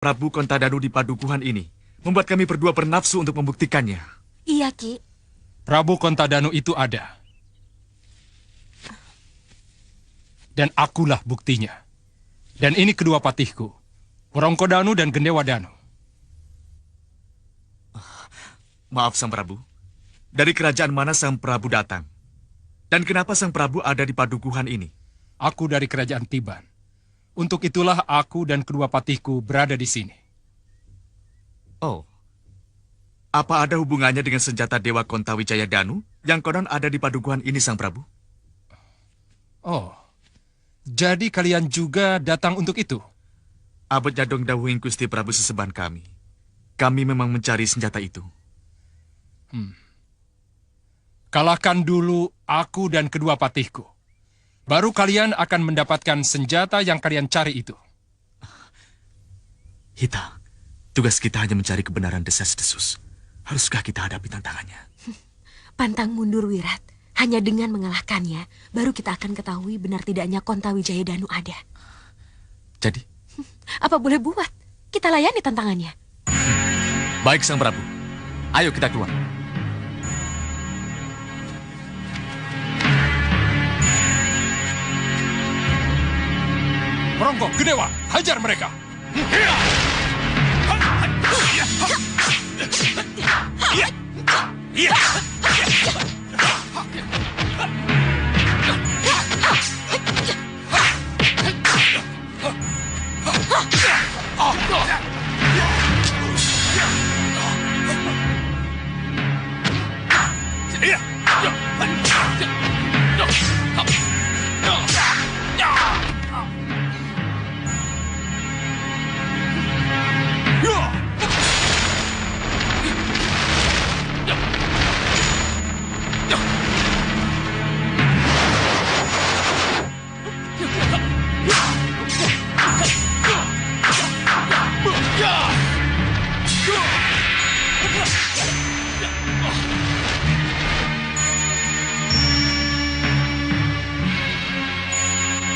Prabu Kontadanu di padukuhan ini membuat kami berdua bernafsu untuk membuktikannya. Iya, Ki. Prabu Kontadanu itu ada. Dan akulah buktinya. Dan ini kedua patihku, Wrongkodanu dan Gendewadanu. Maaf, Sang Prabu. Dari kerajaan mana Sang Prabu datang? Dan kenapa Sang Prabu ada di padukuhan ini? Aku dari kerajaan Tiban. Untuk itulah aku dan kedua patihku berada di sini. Oh. Apa ada hubungannya dengan senjata Dewa Kontawijaya Danu yang konon ada di padukuhan ini, Sang Prabu? Oh. Jadi kalian juga datang untuk itu? Abot Jadong dawuhing Gusti Prabu seseban kami. Kami memang mencari senjata itu. Kalahkan dulu aku dan kedua patihku. Baru kalian akan mendapatkan senjata yang kalian cari itu. Hita, tugas kita hanya mencari kebenaran desas-desus. Haruskah kita hadapi tantangannya? Pantang mundur, Wirat. Hanya dengan mengalahkannya, baru kita akan ketahui benar tidaknya Kontawijaya Danu ada. Jadi? Apa boleh buat? Kita layani tantangannya. Baik, Sang Prabu. Ayo kita keluar. Merongko, Gedewa, hajar mereka!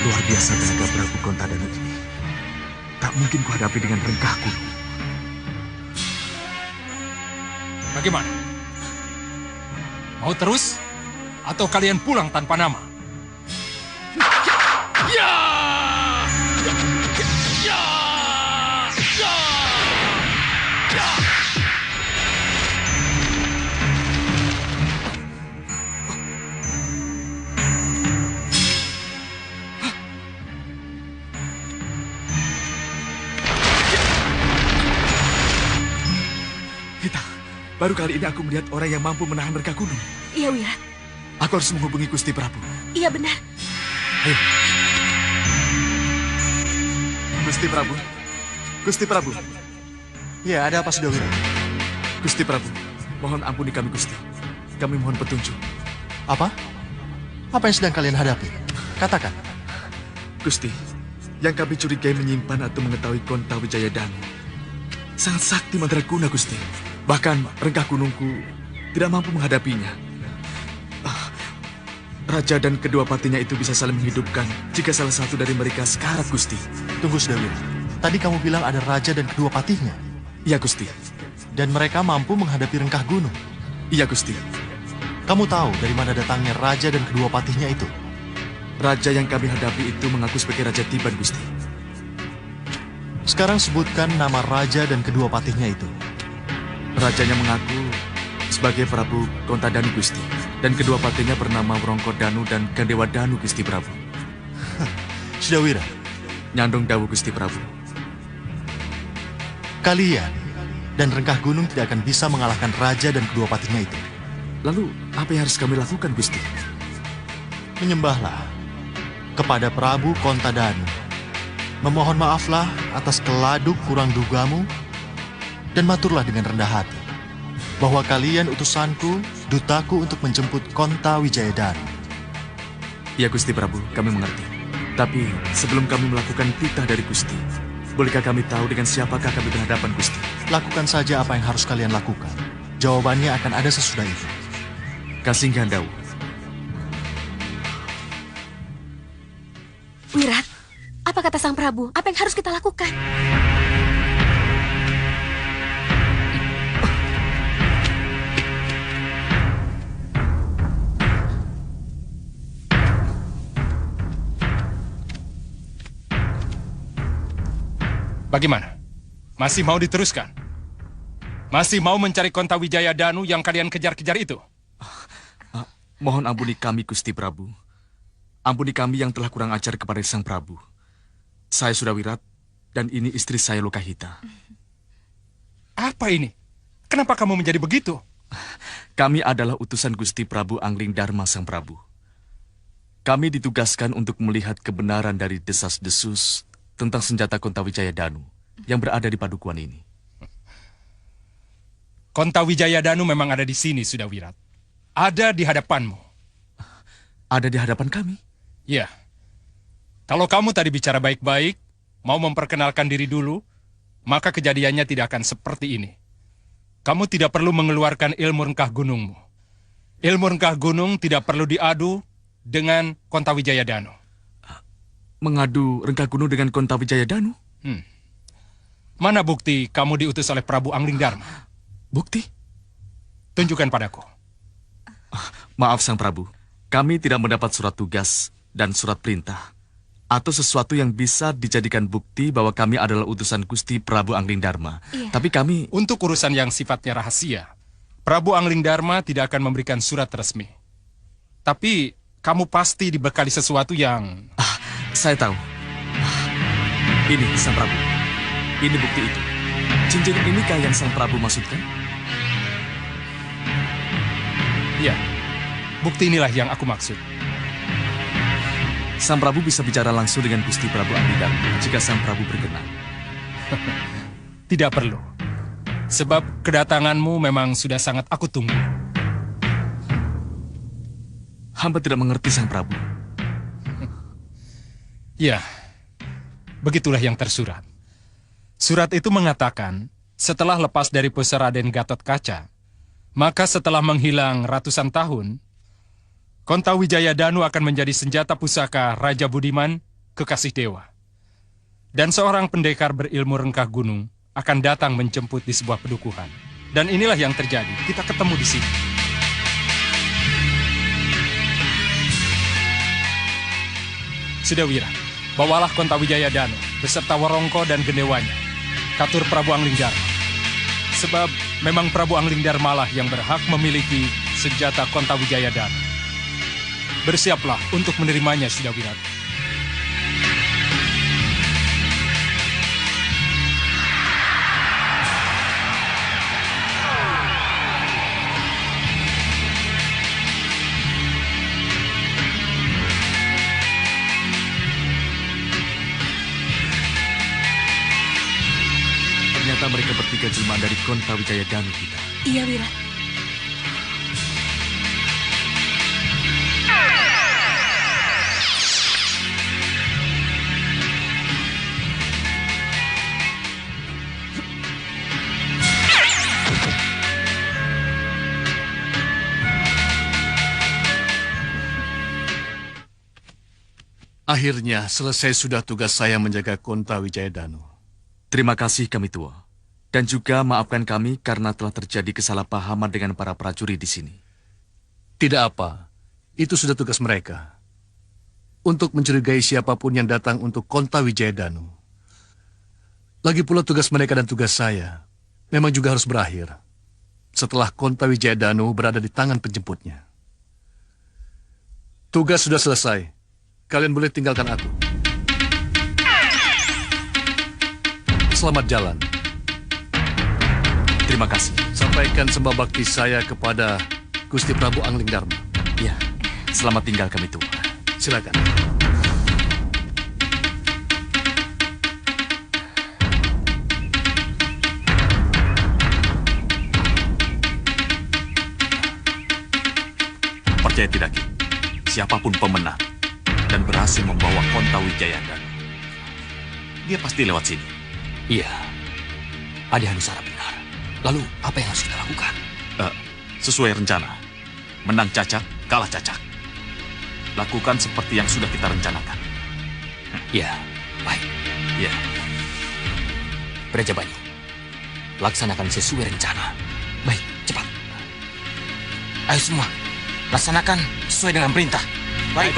Luar biasa tenaga Prabu Kontadanu ini. Tak mungkin kuhadapi dengan rengkahku. Bagaimana? Mau terus? Atau kalian pulang tanpa nama? Hita, baru kali ini aku melihat orang yang mampu menahan rengkah gunung. Iya, Wirat. Aku harus menghubungi Gusti Prabu. Iya, benar. Ayo. Gusti Prabu. Gusti Prabu. Ya, ada apa, Sudawira? Gusti Prabu, mohon ampuni kami, Gusti. Kami mohon petunjuk. Apa? Apa yang sedang kalian hadapi? Katakan. Gusti, yang kami curigai menyimpan atau mengetahui Kontawijaya Danu. Sangat sakti mandraguna, Gusti. Bahkan rengkah gunungku tidak mampu menghadapinya. Raja dan kedua patinya itu bisa saling menghidupkan jika salah satu dari mereka sekarat, Gusti. Tunggu, Sudawira. Tadi kamu bilang ada raja dan kedua patihnya. Iya, Gusti. Dan mereka mampu menghadapi rengkah gunung. Iya, Gusti. Kamu tahu dari mana datangnya raja dan kedua patihnya itu? Raja yang kami hadapi itu mengaku sebagai Raja Tiban, Gusti. Sekarang sebutkan nama raja dan kedua patihnya itu. Rajanya mengaku sebagai Prabu Kontadanu, Gusti. Dan kedua patinya bernama Wrongkodanu dan Gendewadanu, Gusti Prabu. Sudawira, Nyandung dawuh, Gusti Prabu. kalian dan rengkah gunung tidak akan bisa mengalahkan raja dan kedua patihnya itu. Lalu, apa yang harus kami lakukan, Gusti? Menyembahlah kepada Prabu Kontadanu. Memohon maaflah atas keladuk kurang dugamu dan maturlah dengan rendah hati bahwa kalian utusanku, dutaku untuk menjemput Kontawijaya Danu. Ya, Gusti Prabu, kami mengerti. Tapi sebelum kami melakukan titah dari Gusti, bolehkah kami tahu dengan siapakah kami berhadapan, Gusti? Lakukan saja apa yang harus kalian lakukan. Jawabannya akan ada sesudah itu. Kasinggihan dawuh. Wirat, apa kata Sang Prabu? Apa yang harus kita lakukan? Bagaimana? Masih mau diteruskan? Masih mau mencari Kontawijaya Danu yang kalian kejar-kejar itu? Mohon ampuni kami, Gusti Prabu. Ampuni kami yang telah kurang ajar kepada Sang Prabu. Saya Sudawirat, dan ini istri saya Lokahita. Apa ini? Kenapa kamu menjadi begitu? Kami adalah utusan Gusti Prabu Angling Dharma Sang Prabu. Kami ditugaskan untuk melihat kebenaran dari desas-desus tentang senjata Kontawijaya Danu yang berada di padukuhan ini. Kontawijaya Danu memang ada di sini, Sudawirat. Ada di hadapanmu. Ada di hadapan kami? Ya. Kalau kamu tadi bicara baik-baik, mau memperkenalkan diri dulu, maka kejadiannya tidak akan seperti ini. Kamu tidak perlu mengeluarkan ilmu rengkah gunungmu. Ilmu rengkah gunung tidak perlu diadu dengan Kontawijaya Danu. Mengadu rengkah gunung dengan Kontawijaya Danu? Mana bukti kamu diutus oleh Prabu Angling Dharma? Bukti? Tunjukkan padaku. Maaf Sang Prabu, kami tidak mendapat surat tugas dan surat perintah atau sesuatu yang bisa dijadikan bukti bahwa kami adalah utusan Gusti Prabu Angling Dharma. Iya. Tapi kami... Untuk urusan yang sifatnya rahasia, Prabu Angling Dharma tidak akan memberikan surat resmi. Tapi kamu pasti dibekali sesuatu yang... Saya tahu. Ini Sang Prabu. Ini bukti itu. Cincin inikah yang Sang Prabu maksudkan? Ya, bukti inilah yang aku maksud. Sang Prabu bisa bicara langsung dengan Gusti Prabu Angling Dharma jika Sang Prabu berkenan. Tidak perlu. Sebab kedatanganmu memang sudah sangat aku tunggu. Hamba tidak mengerti Sang Prabu. Ya, begitulah yang tersurat. Surat itu mengatakan, setelah lepas dari pusara Raden Gatot Kaca, maka setelah menghilang ratusan tahun, Kontawijaya Danu akan menjadi senjata pusaka Raja Budiman, kekasih dewa. Dan seorang pendekar berilmu rengkah gunung akan datang menjemput di sebuah pedukuhan. Dan inilah yang terjadi, kita ketemu di sini. Sudawira, bawalah Kontawijaya Danu beserta Warongko dan gendewanya, katur Prabu Angling Dharma. Sebab memang Prabu Angling Dharma lah yang berhak memiliki senjata Kontawijaya Danu. Bersiaplah untuk menerimanya, Sudawirat. Ternyata mereka bertiga jelmaan dari Kontawijaya Danu kita. Iya, Wirat. Akhirnya selesai sudah tugas saya menjaga Kontawijaya Danu. Terima kasih kami tua. Dan juga maafkan kami karena telah terjadi kesalahpahaman dengan para prajurit di sini. Tidak apa, itu sudah tugas mereka. Untuk mencurigai siapapun yang datang untuk Kontawijaya Danu. Lagi pula tugas mereka dan tugas saya memang juga harus berakhir setelah Kontawijaya Danu berada di tangan penjemputnya. Tugas sudah selesai. Kalian boleh tinggalkan aku. Selamat jalan. Terima kasih. Sampaikan sembah bakti saya kepada Gusti Prabu Angling Dharma. Ya, selamat tinggal kami tua. Silakan. Percaya tidak, Ki? Siapapun pemenang dan berhasil membawa Kontawijaya Danu, dia pasti lewat sini. Iya, Adi Hanusara benar. Lalu, apa yang harus kita lakukan? Sesuai rencana. Menang cacak, kalah cacak. Lakukan seperti yang sudah kita rencanakan. Iya, baik. Ya, Brajabani, laksanakan sesuai rencana. Baik, cepat. Ayo semua, laksanakan sesuai dengan perintah. Baik.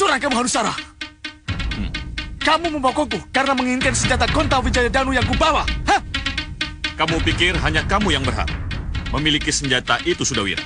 Curang kamu, Hanusara. Kamu membokonku karena menginginkan senjata Gonta Wijaya Danu yang kubawa. Hah? Kamu pikir hanya kamu yang berhak memiliki senjata itu, Sudawira?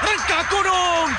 Rengka gunung!